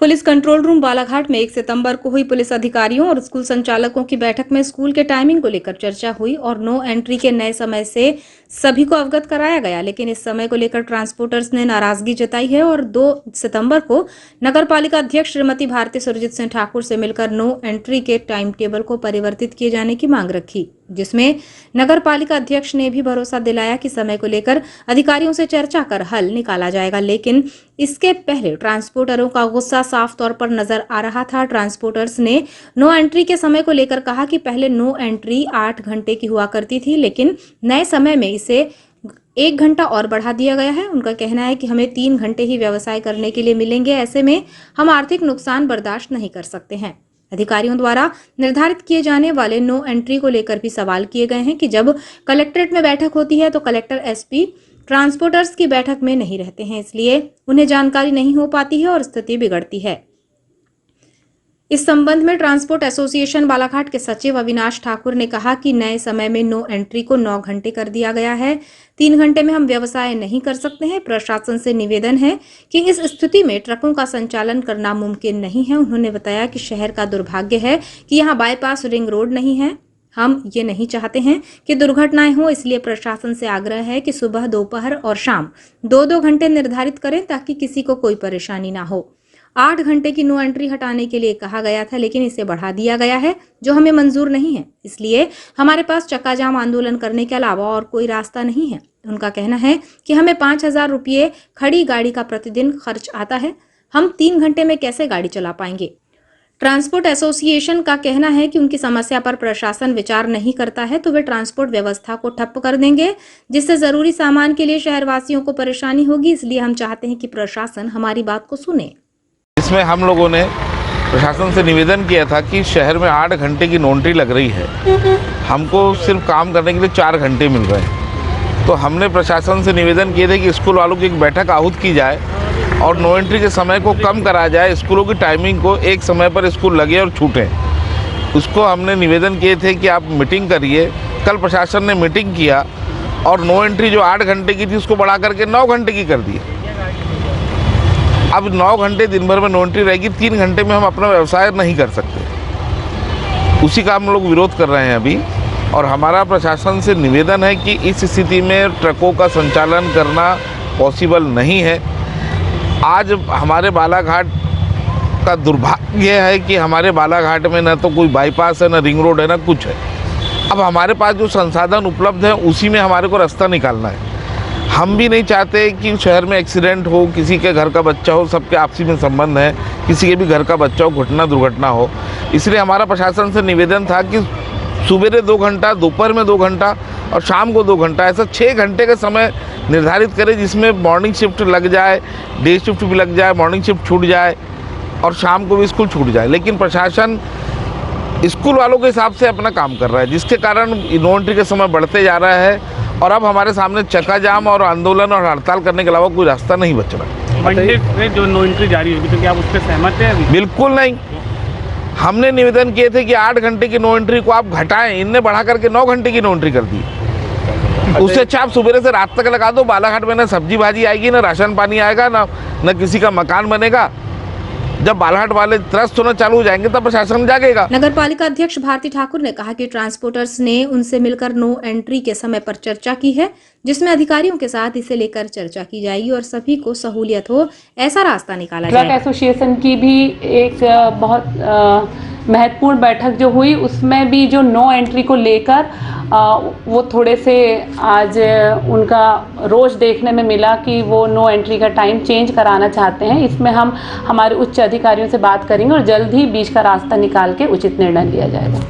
Police control room Balaghat में 1 सितंबर को हुई पुलिस अधिकारियों और स्कूल संचालकों की बैठक में स्कूल के टाइमिंग को लेकर चर्चा हुई और नो एंट्री के नए समय से सभी को अवगत कराया गया। लेकिन इस समय को लेकर ट्रांसपोर्टर्स ने नाराजगी जताई है और 2 सितंबर को नगर पालिका अध्यक्ष श्रीमती भारती सुरजीत सिंह ठाकुर से मिलकर नो एंट्री के टाइम टेबल को परिवर्तित किए जाने की मांग रखी, जिसमें नगर पालिका अध्यक्ष ने भी भरोसा दिलाया कि समय को लेकर अधिकारियों से चर्चा कर हल निकाला जाएगा। लेकिन इसके पहले ट्रांसपोर्टरों का गुस्सा साफ तौर पर नजर आ रहा था। ट्रांसपोर्टर्स ने नो एंट्री के समय को लेकर कहा कि पहले नो एंट्री 8 घंटे की हुआ करती थी, लेकिन नए समय में इसे 1 घंटा और बढ़ा दिया गया है। उनका कहना है कि हमें 3 घंटे ही व्यवसाय करने के लिए मिलेंगे, ऐसे में हम आर्थिक नुकसान बर्दाश्त नहीं कर सकते हैं। अधिकारियों द्वारा निर्धारित किए जाने वाले नो एंट्री को लेकर भी सवाल किए गए हैं कि जब कलेक्ट्रेट में बैठक होती है तो कलेक्टर एसपी ट्रांसपोर्टर्स की बैठक में नहीं रहते हैं, इसलिए उन्हें जानकारी नहीं हो पाती है और स्थिति बिगड़ती है। इस संबंध में ट्रांसपोर्ट एसोसिएशन बालाघाट के सचिव अविनाश ठाकुर ने कहा कि नए समय में नो एंट्री को 9 घंटे कर दिया गया है। 3 घंटे में हम व्यवसाय नहीं कर सकते हैं। प्रशासन से निवेदन है कि इस स्थिति में ट्रकों का संचालन करना मुमकिन नहीं है। उन्होंने बताया कि शहर का दुर्भाग्य है कि यहाँ बाईपास रिंग रोड नहीं है। हम ये नहीं चाहते हैं कि दुर्घटनाएं हो, इसलिए प्रशासन से आग्रह है कि सुबह, दोपहर और शाम 2-2 घंटे निर्धारित करें ताकि किसी को कोई परेशानी ना हो। 8 घंटे की नो एंट्री हटाने के लिए कहा गया था, लेकिन इसे बढ़ा दिया गया है जो हमें मंजूर नहीं है। इसलिए हमारे पास चक्का जाम आंदोलन करने के अलावा और कोई रास्ता नहीं है। उनका कहना है कि हमें 5,000 रुपये खड़ी गाड़ी का प्रतिदिन खर्च आता है। हम 3 घंटे में कैसे गाड़ी चला पाएंगे। ट्रांसपोर्ट एसोसिएशन का कहना है कि उनकी समस्या पर प्रशासन विचार नहीं करता है तो वे ट्रांसपोर्ट व्यवस्था को ठप्प कर देंगे, जिससे जरूरी सामान के लिए शहरवासियों को परेशानी होगी। इसलिए हम चाहते हैं कि प्रशासन हमारी बात को सुने। इसमें हम लोगों ने प्रशासन से निवेदन किया था कि शहर में 8 घंटे की नो एंट्री लग रही है, हमको सिर्फ काम करने के लिए 4 घंटे मिल रहे हैं। तो हमने प्रशासन से निवेदन किए थे कि स्कूल वालों की एक बैठक आहूत की जाए और नो एंट्री के समय को कम करा जाए, स्कूलों की टाइमिंग को एक समय पर स्कूल लगे और छूटें। उसको हमने निवेदन किए थे कि आप मीटिंग करिए। कल प्रशासन ने मीटिंग किया और नो एंट्री जो 8 घंटे की थी उसको बढ़ा करके 9 घंटे की कर दी। अब 9 घंटे दिन भर में नो एंट्री रहेगी, 3 घंटे में हम अपना व्यवसाय नहीं कर सकते। उसी का हम लोग विरोध कर रहे हैं अभी। और हमारा प्रशासन से निवेदन है कि इस स्थिति में ट्रकों का संचालन करना पॉसिबल नहीं है। आज हमारे बालाघाट का दुर्भाग्य है कि हमारे बालाघाट में न तो कोई बाईपास है, न रिंग रोड है, न कुछ है। अब हमारे पास जो संसाधन उपलब्ध है उसी में हमारे को रास्ता निकालना है। हम भी नहीं चाहते कि शहर में एक्सीडेंट हो, किसी के घर का बच्चा हो, सबके आपसी में संबंध है, किसी के भी घर का बच्चा हो, घटना दुर्घटना हो। इसलिए हमारा प्रशासन से निवेदन था कि सुबह 2 घंटा, दोपहर में 2 घंटा और शाम को 2 घंटा, ऐसा 6 घंटे का समय निर्धारित करें जिसमें मॉर्निंग शिफ्ट लग जाए, डे शिफ्ट भी लग जाए, मॉर्निंग शिफ्ट छूट जाए और शाम को भी स्कूल छूट जाए। लेकिन प्रशासन स्कूल वालों के हिसाब से अपना काम कर रहा है, जिसके कारण नो एंट्री के समय बढ़ते जा रहा है और अब हमारे सामने चक्का जाम और आंदोलन और हड़ताल करने के अलावा कोई रास्ता नहीं बच रहा। मंडे में जो नो एंट्री जारी होगी तो क्या आप उस पर सहमत हैं? बिल्कुल नहीं। हमने निवेदन किए थे कि 8 घंटे की नो एंट्री को आप घटाएं, इनने बढ़ा करके 9 घंटे की नो एंट्री कर दी। उससे अच्छा आप सुबह से रात तक लगा दो। बालाघाट में ना सब्जी भाजी आएगी, ना राशन पानी आएगा, ना किसी का मकान बनेगा। जब बालाघाट वाले त्रस्त होना चालू हो जाएंगे तब प्रशासन जागेगा। नगर पालिका अध्यक्ष भारती ठाकुर ने कहा कि ट्रांसपोर्टर्स ने उनसे मिलकर नो एंट्री के समय पर चर्चा की है, जिसमें अधिकारियों के साथ इसे लेकर चर्चा की जाएगी और सभी को सहूलियत हो ऐसा रास्ता निकाला जाएगा। ट्रक एसोसिएशन की भी एक बहुत महत्वपूर्ण बैठक जो हुई, उसमें भी जो नो एंट्री को लेकर वो थोड़े से आज उनका रोष देखने में मिला कि वो नो एंट्री का टाइम चेंज कराना चाहते हैं। इसमें हम हमारे उच्च अधिकारियों से बात करेंगे और जल्द ही बीच का रास्ता निकाल के उचित निर्णय लिया जाएगा।